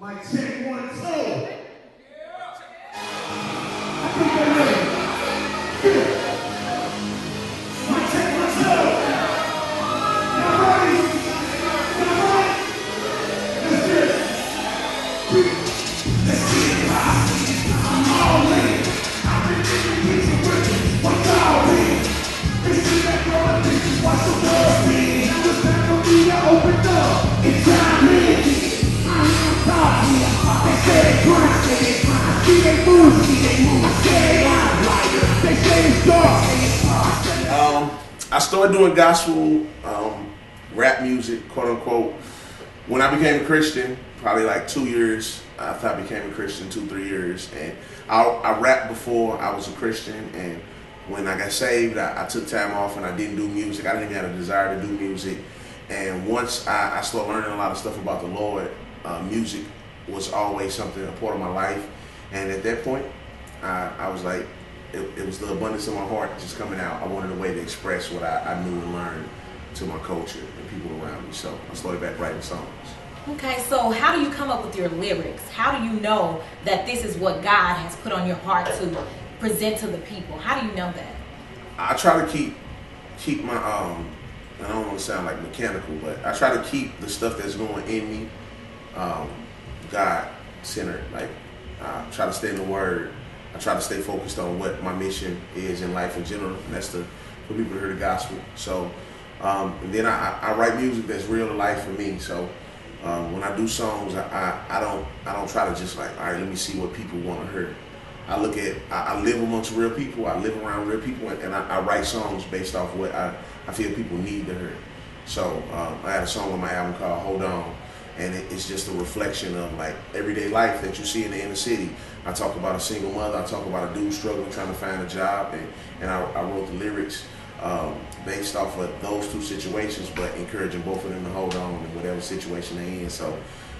Mic check 1, 2. I think they're ready. Mic check 1, 2. Y'all ready? Y'all ready? Let's get it. Let's get it high. I'm all in. I've been thinking pizza with it. What's all in? This is that girl. This is what's the world in. Now it's time for me to open up. It's time in. They say they grind, say they grind. See they move, say they out. They say it's dark. I started doing gospel rap music, quote unquote, when I became a Christian, probably like 2 years after I became a Christian, 2-3 years. And I rapped before I was a Christian, and when I got saved, I took time off and I didn't do music. I didn't even have a desire to do music. And once I started learning a lot of stuff about the Lord, music was always something, a part of my life. And at that point, I was like, it was the abundance of my heart just coming out. I wanted a way to express what I knew and learned to my culture and people around me. So I started back writing songs. Okay, so how do you come up with your lyrics? How do you know that this is what God has put on your heart to present to the people? How do you know that? I try to keep my, I don't want to sound like mechanical, but I try to keep the stuff that's going in me God-centered. Like, I try to stay in the Word. I try to stay focused on what my mission is in life in general, and that's for people to hear the gospel. So, and then I write music that's real to life for me. So, when I do songs, I don't try to just like, all right, let me see what people want to hear. I live amongst real people. I live around real people, and I write songs based off what I feel people need to hear. So, I had a song on my album called "Hold On." And it's just a reflection of like everyday life that you see in the inner city. I talk about a single mother. I talk about a dude struggling trying to find a job, and I wrote the lyrics based off of those two situations, but encouraging both of them to hold on in whatever situation they're in. So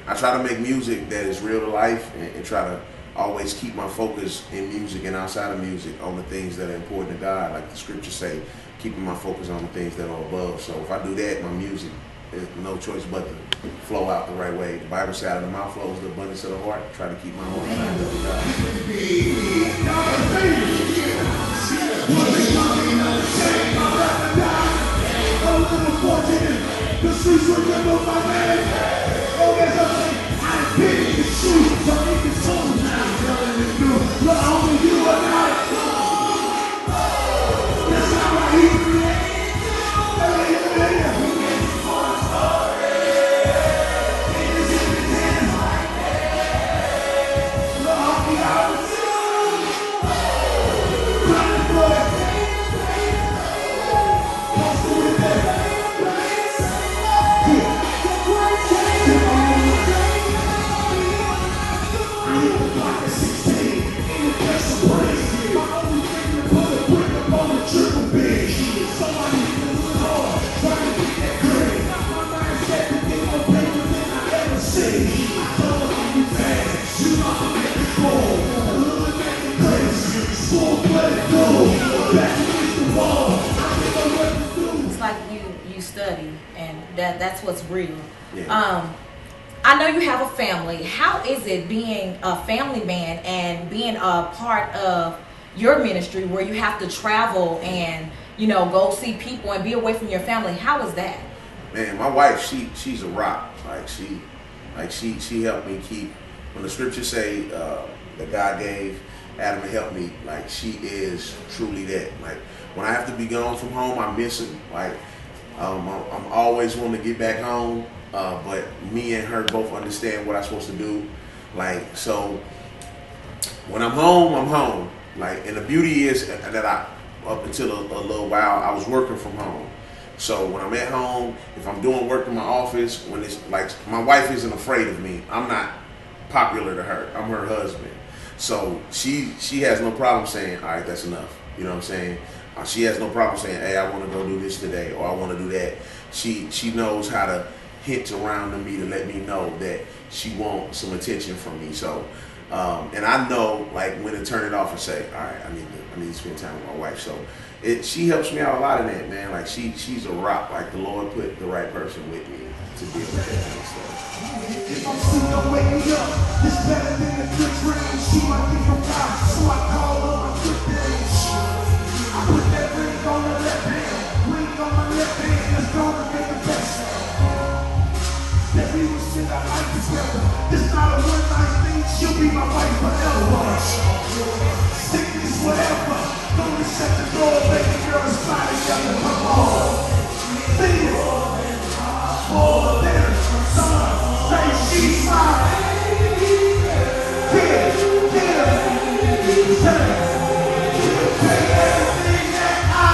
I try to make music that is real to life, and try to always keep my focus in music and outside of music on the things that are important to God, like the scriptures say, keeping my focus on the things that are above. So if I do that, my music, there's no choice but to flow out the right way. The Bible says out of the mouth flows the abundance of the heart. Try to keep my heart lined up with God. The streets remember my name. Oh, yes, I've been in the streets. I'm in the zone now. Telling the truth, but only you and I. That's how I eat. It's like you study, and that's what's real. Yeah. I know you have a family. How is it being a family man and being a part of your ministry where you have to travel and go see people and be away from your family? How is that? Man, my wife, she's a rock. She helped me keep. When the scriptures say that God gave Adam to help me, like she is truly that. Like when I have to be gone from home, I miss him. Like I'm always wanting to get back home, but me and her both understand what I'm supposed to do. Like so, when I'm home, I'm home. Like, and the beauty is that up until a little while, I was working from home. So when I'm at home, if I'm doing work in my office, when it's like my wife isn't afraid of me, I'm not popular to her. I'm her husband. So she has no problem saying, all right, that's enough. You know what I'm saying? She has no problem saying, hey, I want to go do this today, or I want to do that. She knows how to hint around to me to let me know that she wants some attention from me. So, and I know like when to turn it off and say, all right, I need to I need to spend time with my wife. So she helps me out a lot in that, man. Like she's a rock. Like the Lord put the right person with me to deal with that kind of stuff. If I'm sleep, don't wake me up. It's better than a good dream. She might be from God, so I call her my good days. I put that ring on the left hand, ring on my left hand. Let's go and make the best. That we will spend our life together. This not a one-night thing. She'll be my wife forever. Sickness, whatever. Gonna set the door, baby girl, it's fine together. Come on, feel more than sun. Say she's mine. Yeah, say, take everything that I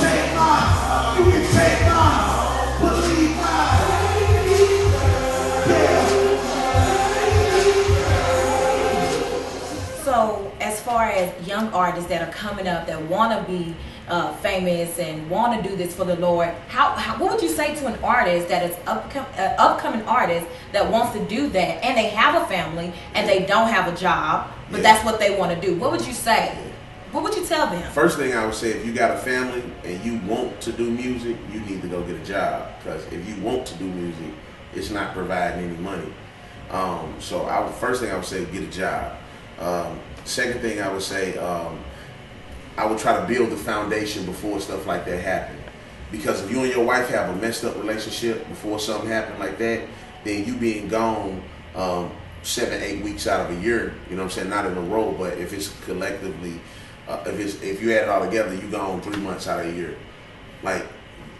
take mine. You can take mine. Believe mine. So, as far as young artists that are coming up that want to be famous and want to do this for the Lord, what would you say to an artist that is upcoming artist that wants to do that and they have a family and they don't have a job, but that's what they want to do? What would you say? What would you tell them? First thing I would say, if you got a family and you want to do music, you need to go get a job, because if you want to do music, it's not providing any money. So first thing I would say, get a job. Second thing I would say, I would try to build the foundation before stuff like that happened. Because if you and your wife have a messed up relationship before something happened like that, then you being gone 7-8 weeks out of a year, you know what I'm saying, not in a row, but if it's collectively, if you add it all together, you gone 3 months out of a year. Like,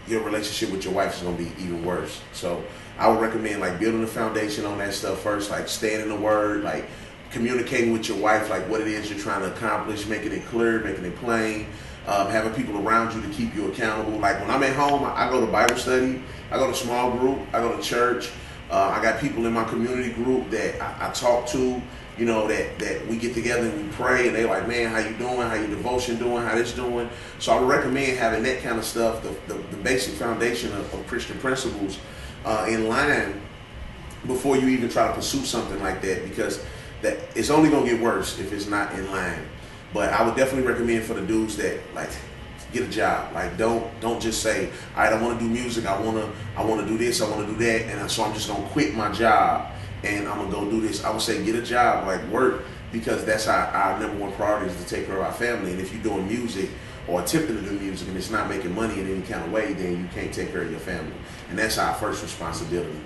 your relationship with your wife is gonna be even worse. So I would recommend like building a foundation on that stuff first, like staying in the word, like communicating with your wife, like what it is you're trying to accomplish, making it clear, making it plain, having people around you to keep you accountable. Like when I'm at home, I go to Bible study, I go to small group, I go to church. I got people in my community group that I talk to, you know, that we get together and we pray, and they like, man, how you doing? How your devotion doing? How this doing? So I would recommend having that kind of stuff, the basic foundation of Christian principles in line before you even try to pursue something like that, because that it's only gonna get worse if it's not in line. But I would definitely recommend for the dudes that like get a job. Like don't just say, all right, I want to do music, I want to do this, I want to do that, and so I'm just gonna quit my job and I'm gonna go do this. I would say get a job, like work, because that's our number one priority, is to take care of our family. And if you're doing music or attempting to do music and it's not making money in any kind of way, then you can't take care of your family. And that's our first responsibility.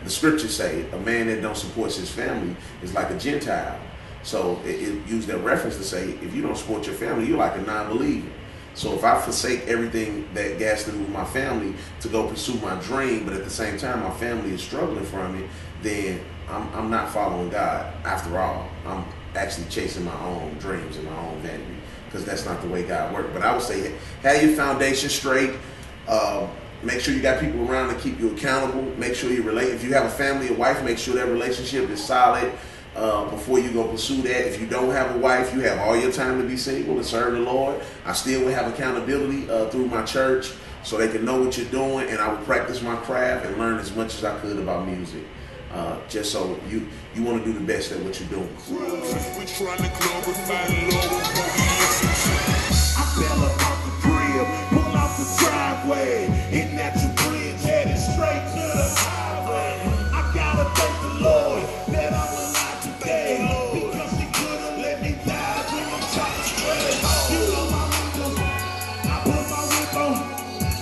The scriptures say a man that don't support his family is like a Gentile. So it used that reference to say, if you don't support your family, you're like a non-believer. So if I forsake everything that has to do with my family to go pursue my dream, but at the same time my family is struggling for me, then I'm not following God. After all, I'm actually chasing my own dreams and my own vanity, because that's not the way God works. But I would say, have your foundation straight. Make sure you got people around to keep you accountable. Make sure you relate. If you have a family, a wife, make sure that relationship is solid before you go pursue that. If you don't have a wife, you have all your time to be single and serve the Lord. I still will have accountability through my church, so they can know what you're doing, and I will practice my craft and learn as much as I could about music. Just so you want to do the best at what you're doing. We trying to glorify the Lord. I fell up off the crib, pull off the driveway, hitting at your bridge, headed straight to the highway. I gotta thank the Lord that I'm alive today, because He could've let me die when I'm trying to straight. You know my windows, I put my whip on.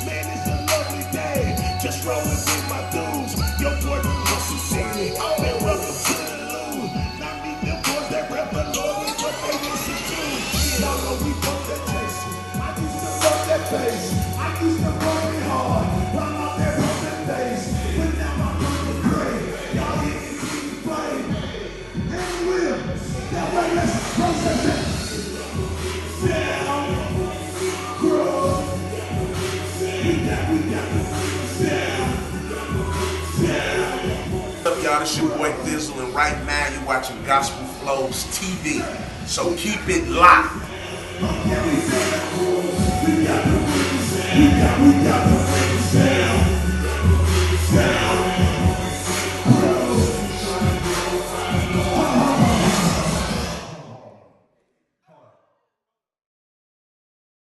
Man, it's a lovely day, just rolling with my dudes. Your boy Russell City, been welcome to the Lou. Now meet them boys that rap the Lord with what they listen to. Y'all know we bump that taste. I used to bump that bass. I used to bump it hard while out there bumping bass. But now I'm bumping great. Y'all hear me play. And we will. That way, let's process it. Down, grow. We got down. What's up, y'all? This your boy Thi'sl, and right now you're watching Gospel Floes TV. So keep it locked. We got the